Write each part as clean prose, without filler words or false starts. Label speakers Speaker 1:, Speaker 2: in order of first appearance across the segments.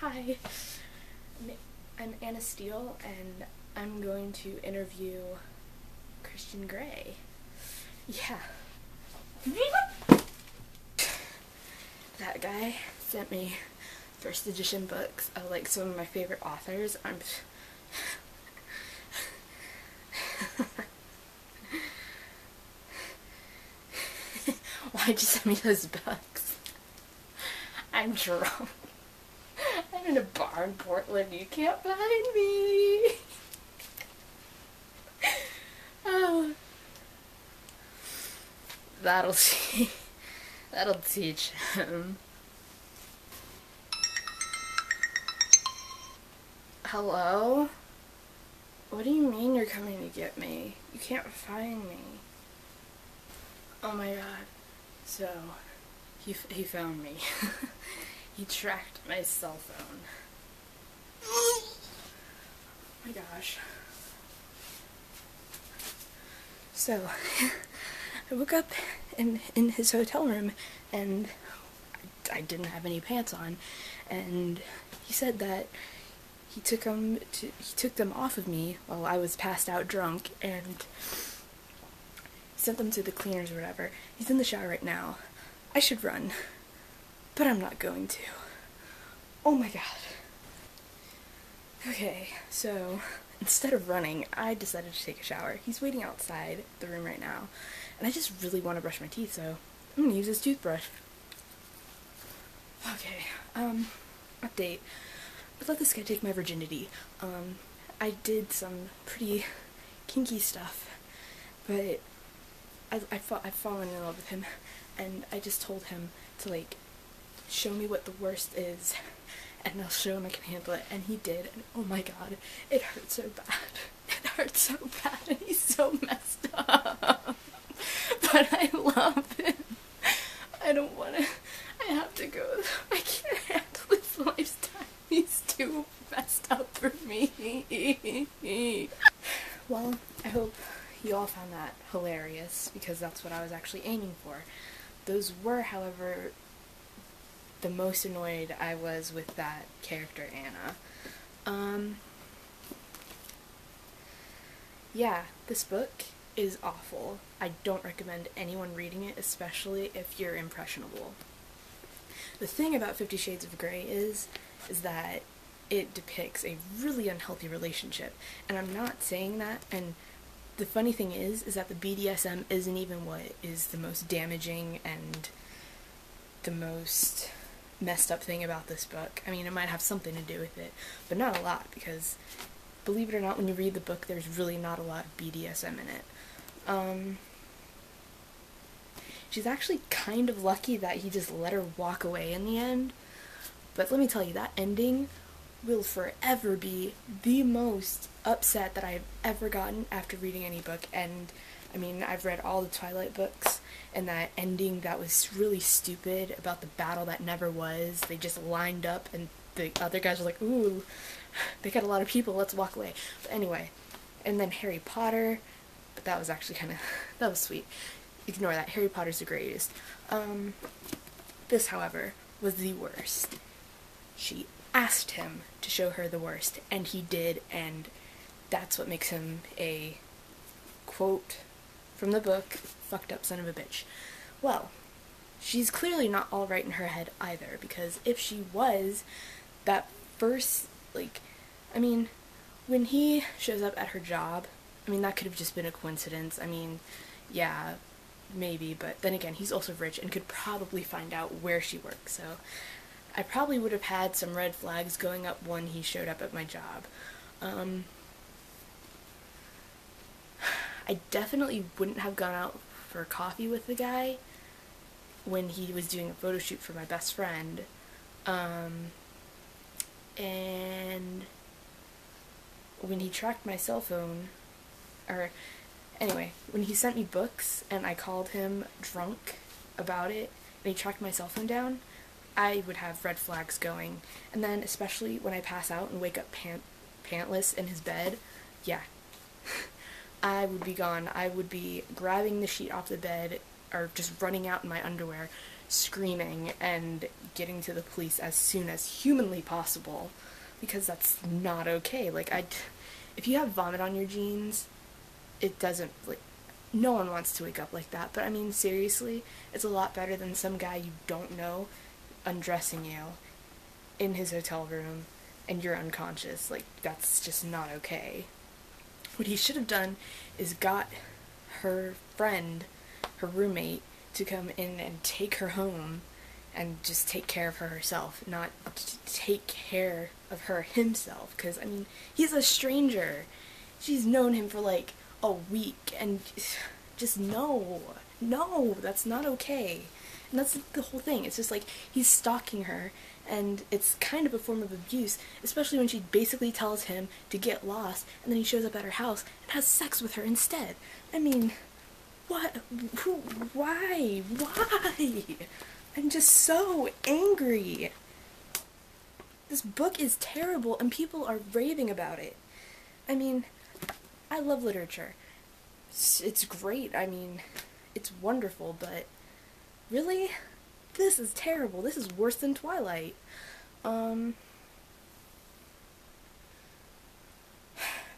Speaker 1: Hi, I'm Anna Steele, and I'm going to interview Christian Grey. Yeah. That guy sent me first edition books of like some of my favorite authors. Why'd you send me those books? I'm drunk. I'm in a bar in Portland. You can't find me. Oh, that'll teach. That'll teach him. Hello? What do you mean you're coming to get me? You can't find me. Oh my god. So, he found me. He tracked my cell phone. Oh my gosh. So, I woke up in his hotel room and I didn't have any pants on, and he said that he took them off of me while I was passed out drunk, and he sent them to the cleaners or whatever. He's in the shower right now. I should run, but I'm not going to. Oh my god. Okay, so instead of running, I decided to take a shower. He's waiting outside the room right now, and I just really want to brush my teeth, so I'm gonna use his toothbrush. Okay, update. I let this guy take my virginity. I did some pretty kinky stuff, but I've fallen in love with him, and I just told him to, like, show me what the worst is, and I'll show him I can handle it, and he did, and oh my god, it hurt so bad. It hurt so bad, and he's so messed up. But I love him. I don't want to, I have to go. I can't handle this lifestyle. He's too messed up for me. Well, I hope you all found that hilarious, because that's what I was actually aiming for. Those were, however, the most annoyed I was with that character, Anna. Yeah, this book is awful. I don't recommend anyone reading it, especially if you're impressionable. The thing about 50 Shades of Grey is that it depicts a really unhealthy relationship, and I'm not saying that, and the funny thing is that the BDSM isn't even what is the most damaging and the most messed up thing about this book. I mean, it might have something to do with it, but not a lot, because believe it or not, when you read the book, there's really not a lot of BDSM in it. She's actually kind of lucky that he just let her walk away in the end, but let me tell you, that ending will forever be the most upset that I've ever gotten after reading any book. And I mean, I've read all the Twilight books, and that ending that was really stupid about the battle that never was, they just lined up and the other guys were like, ooh, they got a lot of people, let's walk away. But anyway, and then Harry Potter, but that was actually kind of, that was sweet. Ignore that, Harry Potter's the greatest. This, however, was the worst. She asked him to show her the worst, and he did, and that's what makes him a, quote from the book, fucked up son of a bitch. Well, she's clearly not all right in her head either, because if she was, that first, like, I mean, when he shows up at her job, I mean, that could have just been a coincidence. I mean, yeah, maybe, but then again, he's also rich and could probably find out where she works, so I probably would have had some red flags going up when he showed up at my job. I definitely wouldn't have gone out for coffee with the guy when he was doing a photo shoot for my best friend. And when he tracked my cell phone, or anyway, when he sent me books and I called him drunk about it, and he tracked my cell phone down, I would have red flags going. And then especially when I pass out and wake up pantless in his bed, yeah. I would be gone. I would be grabbing the sheet off the bed, or just running out in my underwear, screaming and getting to the police as soon as humanly possible, because that's not okay. Like, if you have vomit on your jeans, it doesn't, like, no one wants to wake up like that. But I mean, seriously, it's a lot better than some guy you don't know undressing you in his hotel room and you're unconscious. Like, that's just not okay. What he should have done is got her friend, her roommate, to come in and take her home and just take care of her herself, not take care of her himself. Because, I mean, he's a stranger. She's known him for like a week, and just no, that's not okay. And that's the whole thing. It's just like he's stalking her, and it's kind of a form of abuse, especially when she basically tells him to get lost, and then he shows up at her house and has sex with her instead. I mean, what? Why? I'm just so angry. This book is terrible, and people are raving about it. I mean, I love literature. It's great. I mean, it's wonderful, but really? This is terrible. This is worse than Twilight.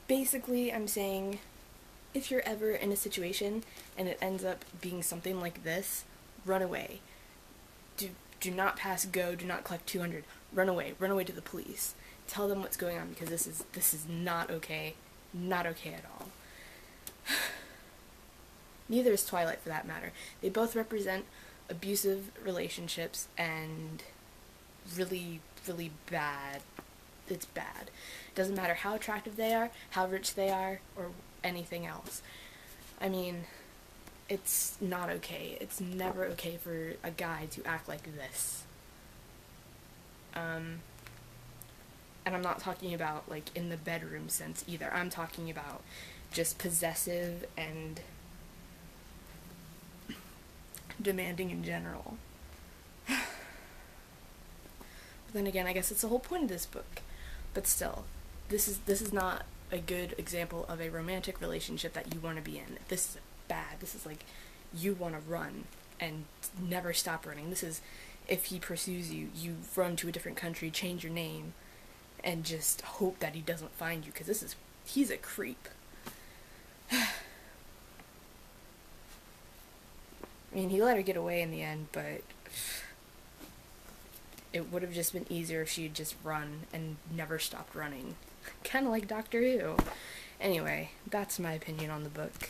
Speaker 1: Basically, I'm saying, if you're ever in a situation and it ends up being something like this, run away. Do not pass go, do not collect 200. Run away to the police. Tell them what's going on, because this is not okay. Not okay at all. Neither is Twilight, for that matter. They both represent abusive relationships, and really, really bad. It's bad. It doesn't matter how attractive they are, how rich they are, or anything else. I mean, it's not okay. It's never okay for a guy to act like this. And I'm not talking about, like, in the bedroom sense either. I'm talking about just possessive and demanding in general. But then again, I guess it's the whole point of this book. But still, this is not a good example of a romantic relationship that you want to be in. This is bad. This is like, you want to run and never stop running. This is, if he pursues you, you run to a different country, change your name, and just hope that he doesn't find you, because he's a creep. I mean, he let her get away in the end, but it would have just been easier if she had just run and never stopped running. Kind of like Doctor Who. Anyway, that's my opinion on the book.